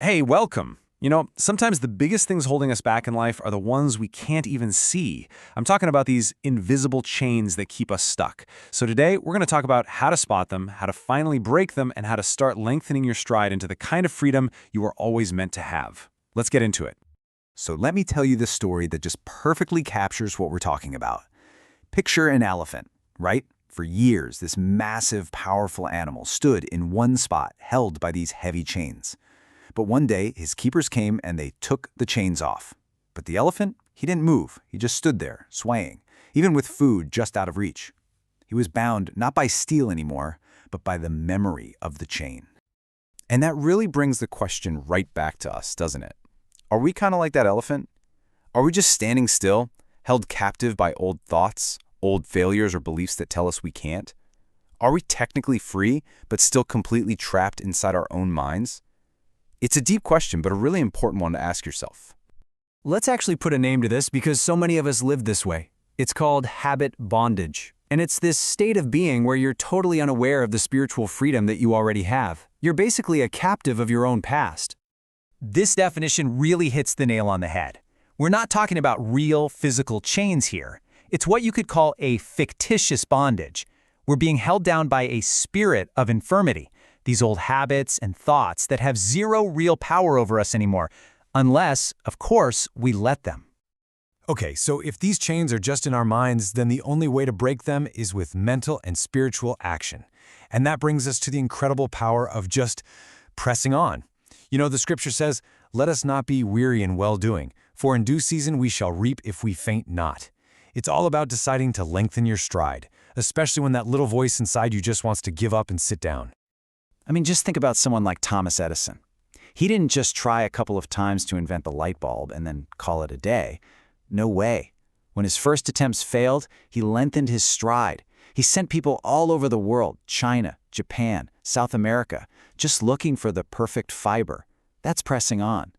Hey, welcome. Sometimes the biggest things holding us back in life are the ones we can't even see. I'm talking about these invisible chains that keep us stuck. So today, we're going to talk about how to spot them, how to finally break them, and how to start lengthening your stride into the kind of freedom you were always meant to have. Let's get into it. So let me tell you the story that just perfectly captures what we're talking about. Picture an elephant, right? For years, this massive, powerful animal stood in one spot, held by these heavy chains. But one day, his keepers came and they took the chains off. But the elephant, he didn't move. He just stood there, swaying, even with food just out of reach. He was bound not by steel anymore, but by the memory of the chain. And that really brings the question right back to us, doesn't it? Are we kind of like that elephant? Are we just standing still, held captive by old thoughts, old failures or beliefs that tell us we can't? Are we technically free, but still completely trapped inside our own minds? It's a deep question, but a really important one to ask yourself. Let's actually put a name to this because so many of us live this way. It's called habit bondage. And it's this state of being where you're totally unaware of the spiritual freedom that you already have. You're basically a captive of your own past. This definition really hits the nail on the head. We're not talking about real physical chains here. It's what you could call a fictitious bondage. We're being held down by a spirit of infirmity, these old habits and thoughts that have zero real power over us anymore, unless, of course, we let them. Okay, so if these chains are just in our minds, then the only way to break them is with mental and spiritual action. And that brings us to the incredible power of just pressing on. The scripture says, "Let us not be weary in well-doing, for in due season we shall reap if we faint not." It's all about deciding to lengthen your stride, especially when that little voice inside you just wants to give up and sit down. Just think about someone like Thomas Edison. He didn't just try a couple of times to invent the light bulb and then call it a day. No way. When his first attempts failed, he lengthened his stride. He sent people all over the world, China, Japan, South America, just looking for the perfect fiber. That's pressing on.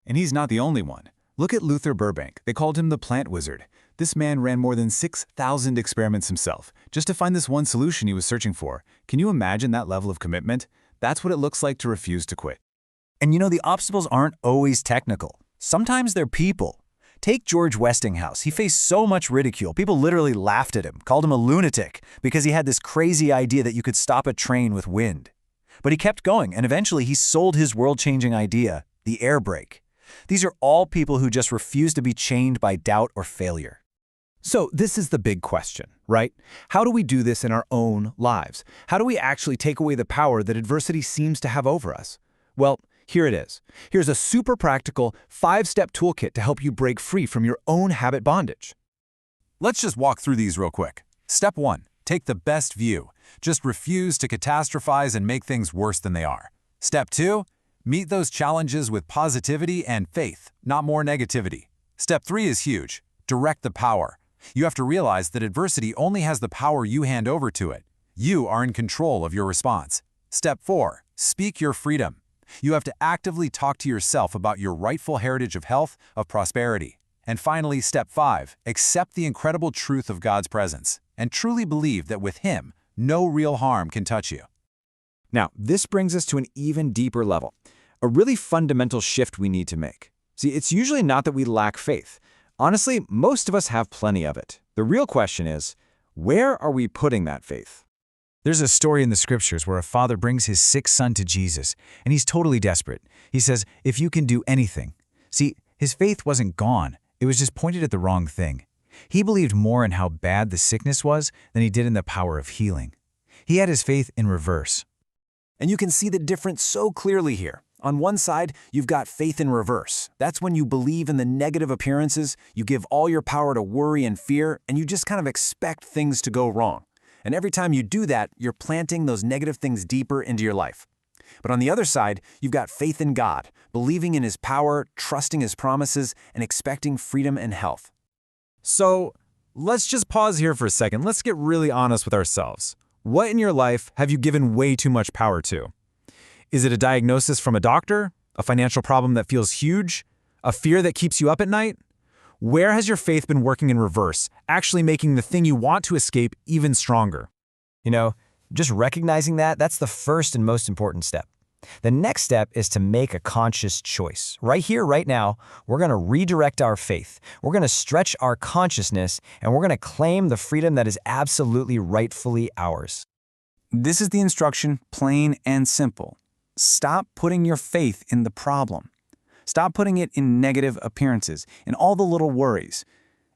And he's not the only one. Look at Luther Burbank. They called him the plant wizard. This man ran more than 6,000 experiments himself, just to find this one solution he was searching for. Can you imagine that level of commitment? That's what it looks like to refuse to quit. And the obstacles aren't always technical. Sometimes they're people. Take George Westinghouse. He faced so much ridicule. People literally laughed at him, called him a lunatic, because he had this crazy idea that you could stop a train with wind. But he kept going, and eventually he sold his world-changing idea, the air brake. These are all people who just refuse to be chained by doubt or failure. So this is the big question, right? How do we do this in our own lives? How do we actually take away the power that adversity seems to have over us? Well, here it is. Here's a super practical 5-step toolkit to help you break free from your own habit bondage. Let's just walk through these real quick. Step 1. Take the best view. Just refuse to catastrophize and make things worse than they are. Step 2. Meet those challenges with positivity and faith, not more negativity. Step 3 is huge. Direct the power. You have to realize that adversity only has the power you hand over to it. You are in control of your response. Step 4. Speak your freedom. You have to actively talk to yourself about your rightful heritage of health, of prosperity. And finally, step 5. Accept the incredible truth of God's presence and truly believe that with Him, no real harm can touch you. Now, this brings us to an even deeper level, a really fundamental shift we need to make. See, it's usually not that we lack faith. Honestly, most of us have plenty of it. The real question is, where are we putting that faith? There's a story in the scriptures where a father brings his sick son to Jesus, and he's totally desperate. He says, "If you can do anything." See, his faith wasn't gone. It was just pointed at the wrong thing. He believed more in how bad the sickness was than he did in the power of healing. He had his faith in reverse. And you can see the difference so clearly here. On one side, you've got faith in reverse. That's when you believe in the negative appearances, you give all your power to worry and fear, and you just kind of expect things to go wrong. And every time you do that, you're planting those negative things deeper into your life. But on the other side, you've got faith in God, believing in His power, trusting His promises, and expecting freedom and health. So, let's just pause here for a second. Let's get really honest with ourselves. What in your life have you given way too much power to? Is it a diagnosis from a doctor? A financial problem that feels huge? A fear that keeps you up at night? Where has your faith been working in reverse, actually making the thing you want to escape even stronger? Just recognizing that's the first and most important step. The next step is to make a conscious choice. Right here, right now, we're going to redirect our faith. We're going to stretch our consciousness, and we're going to claim the freedom that is absolutely rightfully ours. This is the instruction, plain and simple. Stop putting your faith in the problem. Stop putting it in negative appearances, in all the little worries.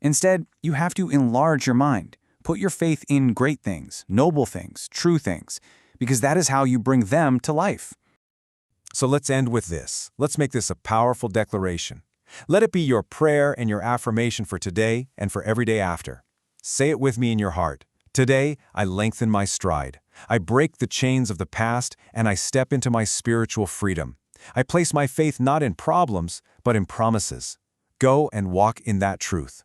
Instead, you have to enlarge your mind. Put your faith in great things, noble things, true things, because that is how you bring them to life. So let's end with this. Let's make this a powerful declaration. Let it be your prayer and your affirmation for today and for every day after. Say it with me in your heart. Today, I lengthen my stride. I break the chains of the past and I step into my spiritual freedom. I place my faith not in problems, but in promises. Go and walk in that truth.